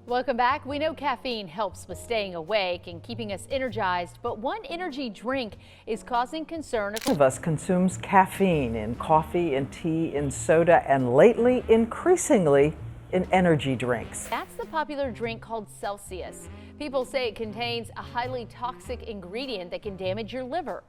Welcome back. We know caffeine helps with staying awake and keeping us energized, but one energy drink is causing concern. Most of us consumes caffeine in coffee and tea, in soda, and lately, increasingly, in energy drinks. That's the popular drink called Celsius. People say it contains a highly toxic ingredient that can damage your liver.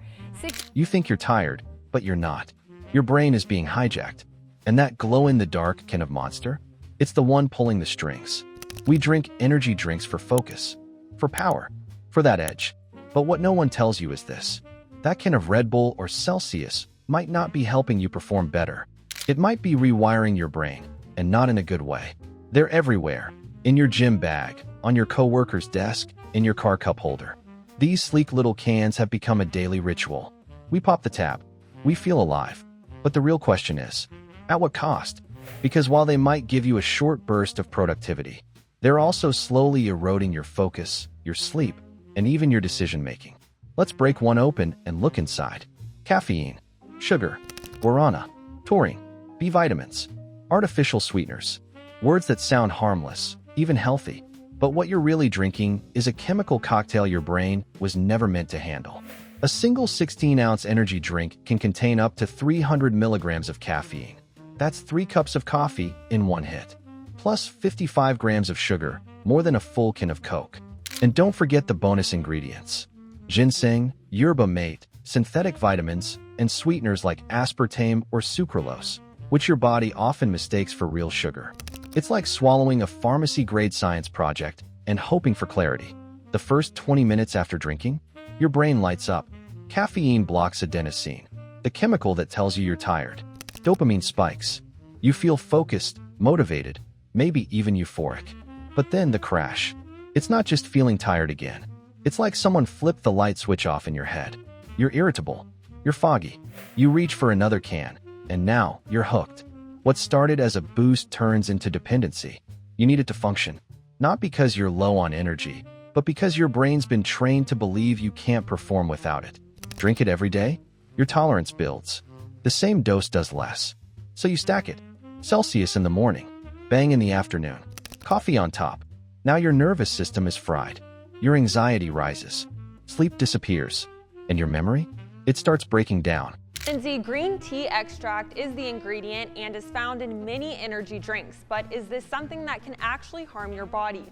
You think you're tired, but you're not. Your brain is being hijacked. And that glow-in-the-dark can of monster? It's the one pulling the strings. We drink energy drinks for focus, for power, for that edge. But what no one tells you is this. That can of Red Bull or Celsius might not be helping you perform better. It might be rewiring your brain, and not in a good way. They're everywhere. In your gym bag, on your coworker's desk, in your car cup holder. These sleek little cans have become a daily ritual. We pop the tab. We feel alive. But the real question is, at what cost? Because while they might give you a short burst of productivity, they're also slowly eroding your focus, your sleep, and even your decision-making. Let's break one open and look inside. Caffeine, sugar, guarana, taurine, B vitamins, artificial sweeteners. Words that sound harmless, even healthy. But what you're really drinking is a chemical cocktail your brain was never meant to handle. A single 16-ounce energy drink can contain up to 300 milligrams of caffeine. That's 3 cups of coffee in one hit. Plus 55 grams of sugar, more than a full can of Coke. And don't forget the bonus ingredients. Ginseng, yerba mate, synthetic vitamins, and sweeteners like aspartame or sucralose, which your body often mistakes for real sugar. It's like swallowing a pharmacy-grade science project and hoping for clarity. The first 20 minutes after drinking, your brain lights up. Caffeine blocks adenosine, the chemical that tells you you're tired. Dopamine spikes. You feel focused, motivated, maybe even euphoric. But then the crash. It's not just feeling tired again. It's like someone flipped the light switch off in your head. You're irritable. You're foggy. You reach for another can, and now you're hooked. What started as a boost turns into dependency. You need it to function. Not because you're low on energy, but because your brain's been trained to believe you can't perform without it. Drink it every day? Your tolerance builds. The same dose does less. So you stack it. Celsius in the morning. Bang in the afternoon. Coffee on top. Now your nervous system is fried. Your anxiety rises. Sleep disappears. And your memory? It starts breaking down. And green tea extract is the ingredient and is found in many energy drinks. But is this something that can actually harm your body?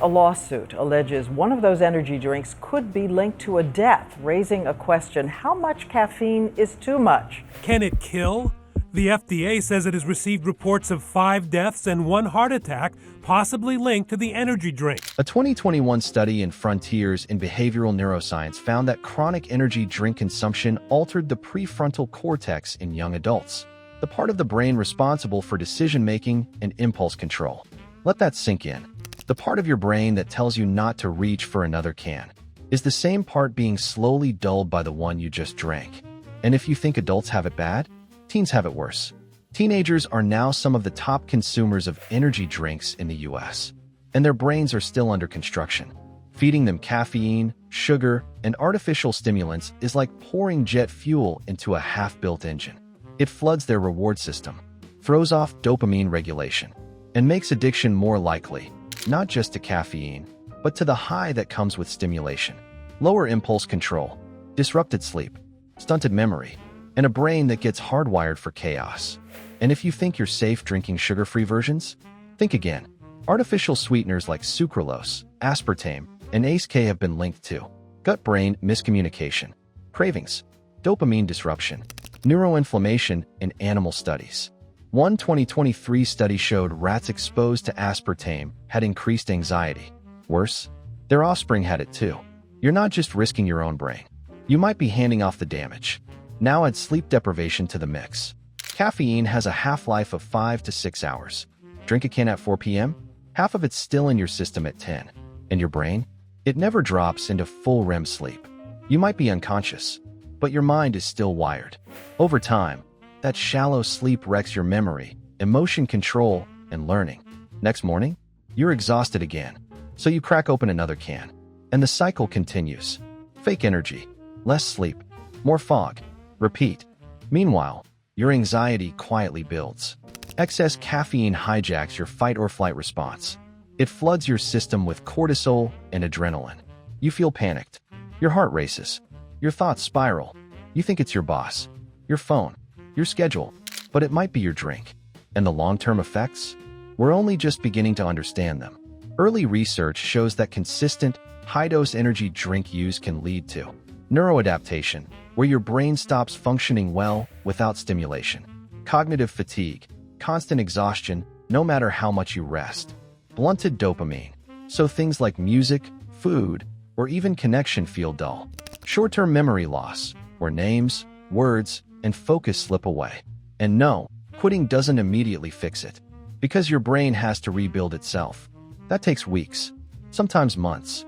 A lawsuit alleges one of those energy drinks could be linked to a death, raising a question: how much caffeine is too much? Can it kill? The FDA says it has received reports of 5 deaths and 1 heart attack, possibly linked to the energy drink. A 2021 study in Frontiers in Behavioral Neuroscience found that chronic energy drink consumption altered the prefrontal cortex in young adults, the part of the brain responsible for decision-making and impulse control. Let that sink in. The part of your brain that tells you not to reach for another can is the same part being slowly dulled by the one you just drank. And if you think adults have it bad, teens have it worse. Teenagers are now some of the top consumers of energy drinks in the US, and their brains are still under construction. Feeding them caffeine, sugar, and artificial stimulants is like pouring jet fuel into a half-built engine. It floods their reward system, throws off dopamine regulation, and makes addiction more likely, not just to caffeine, but to the high that comes with stimulation. Lower impulse control, disrupted sleep, stunted memory, and a brain that gets hardwired for chaos. And if you think you're safe drinking sugar-free versions, think again. Artificial sweeteners like sucralose, aspartame, and ACE-K have been linked to gut-brain miscommunication, cravings, dopamine disruption, neuroinflammation in animal studies. One 2023 study showed rats exposed to aspartame had increased anxiety. Worse, their offspring had it too. You're not just risking your own brain. You might be handing off the damage. Now add sleep deprivation to the mix. Caffeine has a half-life of 5 to 6 hours. Drink a can at 4 p.m., half of it's still in your system at 10. And your brain? It never drops into full REM sleep. You might be unconscious, but your mind is still wired. Over time, that shallow sleep wrecks your memory, emotion control, and learning. Next morning, you're exhausted again, so you crack open another can. And the cycle continues. Fake energy, less sleep, more fog. Repeat. Meanwhile, your anxiety quietly builds. Excess caffeine hijacks your fight-or-flight response. It floods your system with cortisol and adrenaline. You feel panicked. Your heart races. Your thoughts spiral. You think it's your boss, your phone, your schedule, but it might be your drink. And the long-term effects? We're only just beginning to understand them. Early research shows that consistent, high-dose energy drink use can lead to neuroadaptation, where your brain stops functioning well without stimulation, cognitive fatigue, constant exhaustion no matter how much you rest, blunted dopamine, so things like music, food, or even connection feel dull, short-term memory loss, where names, words, and focus slip away. And no, quitting doesn't immediately fix it, because your brain has to rebuild itself. That takes weeks, sometimes months.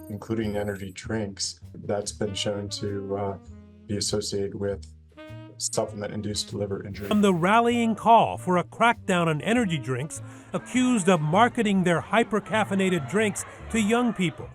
Including energy drinks, that's been shown to be associated with supplement-induced liver injury. On the rallying call for a crackdown on energy drinks accused of marketing their hyper-caffeinated drinks to young people,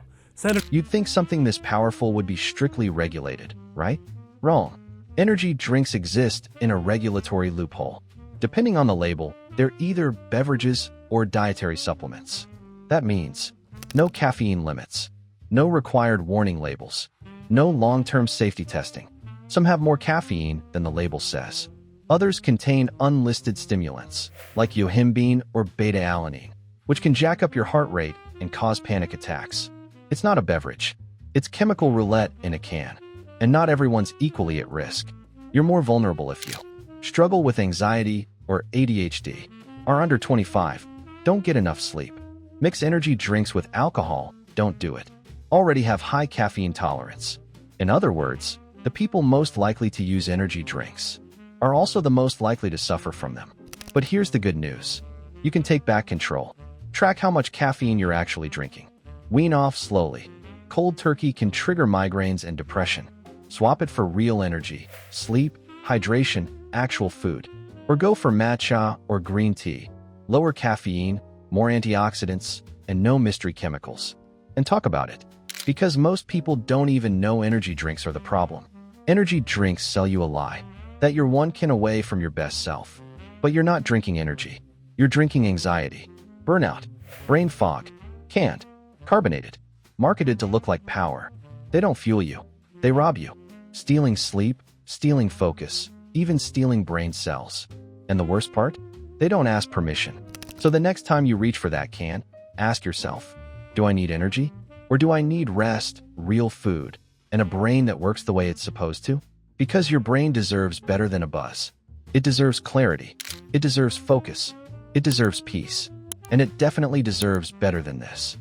You'd think something this powerful would be strictly regulated, right? Wrong. Energy drinks exist in a regulatory loophole. Depending on the label, they're either beverages or dietary supplements. That means no caffeine limits, no required warning labels, no long-term safety testing. Some have more caffeine than the label says. Others contain unlisted stimulants, like yohimbine or beta-alanine, which can jack up your heart rate and cause panic attacks. It's not a beverage. It's chemical roulette in a can. And not everyone's equally at risk. You're more vulnerable if you struggle with anxiety or ADHD, are under 25, don't get enough sleep, mix energy drinks with alcohol, don't do it, already have high caffeine tolerance. In other words, the people most likely to use energy drinks are also the most likely to suffer from them. But here's the good news. You can take back control. Track how much caffeine you're actually drinking. Wean off slowly. Cold turkey can trigger migraines and depression. Swap it for real energy, sleep, hydration, actual food. Or go for matcha or green tea. Lower caffeine, more antioxidants, and no mystery chemicals. And talk about it. Because most people don't even know energy drinks are the problem. Energy drinks sell you a lie, that you're one can away from your best self. But you're not drinking energy. You're drinking anxiety, burnout, brain fog, canned, carbonated, marketed to look like power. They don't fuel you. They rob you. Stealing sleep, stealing focus, even stealing brain cells. And the worst part? They don't ask permission. So the next time you reach for that can, ask yourself, do I need energy? Or do I need rest, real food, and a brain that works the way it's supposed to? Because your brain deserves better than a buzz. It deserves clarity. It deserves focus. It deserves peace. And it definitely deserves better than this.